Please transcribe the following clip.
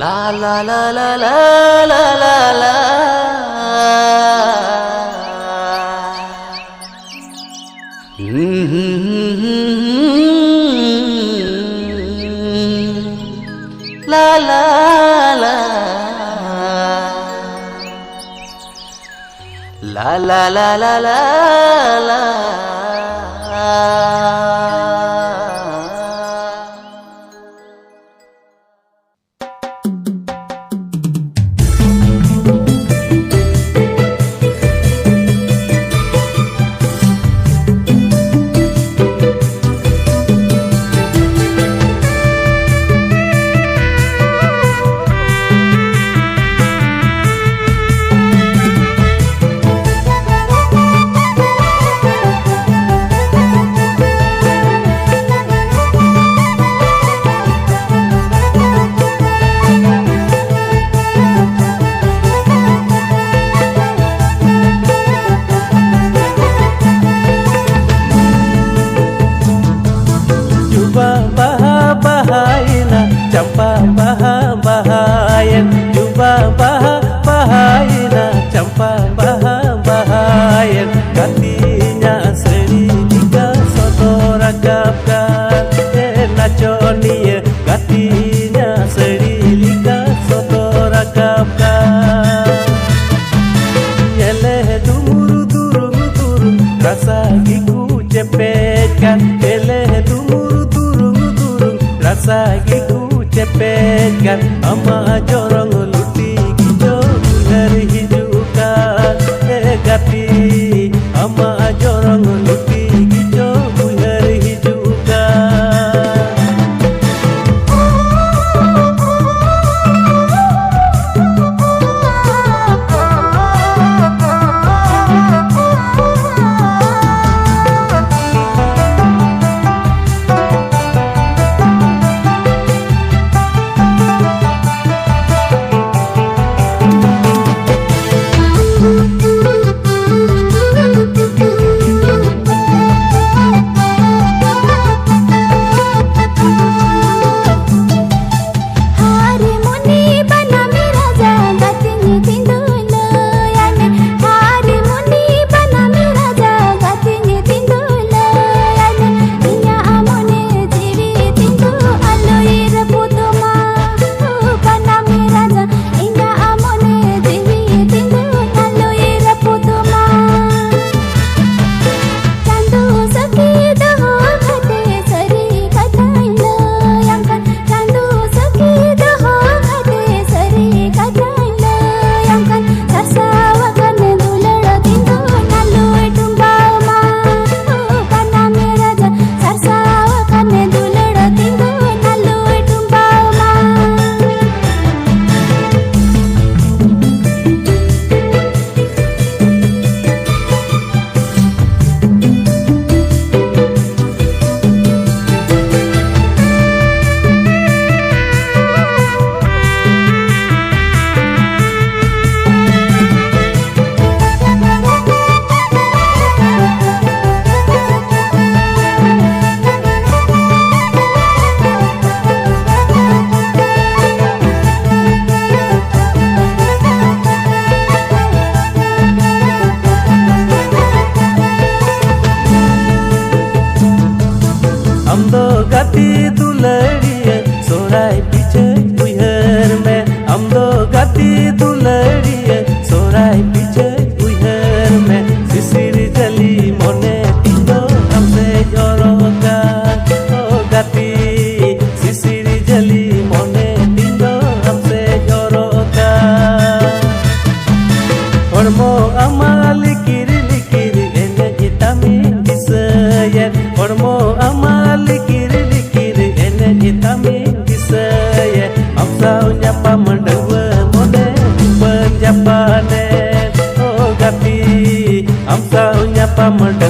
La la la la la la la la. La la la. La la la la la la. Cepetkan ama jorong luti kijo bular hijukan gati ama jorong luti kijo bular hijukan. Gati दुलड़िए सोराय पीछे उहर में हम दो गति दुलड़िए सोराय पीछे उहर में सिसिर जली मोने तिंदो हमसे जोरोगा ओ गति सिसिर जली मोने तिंदो हमसे जोरोगा hormo amal likir likir ene hitami disayan hormo amal likir Mendewa mode penjapane oh gati am saunya pamede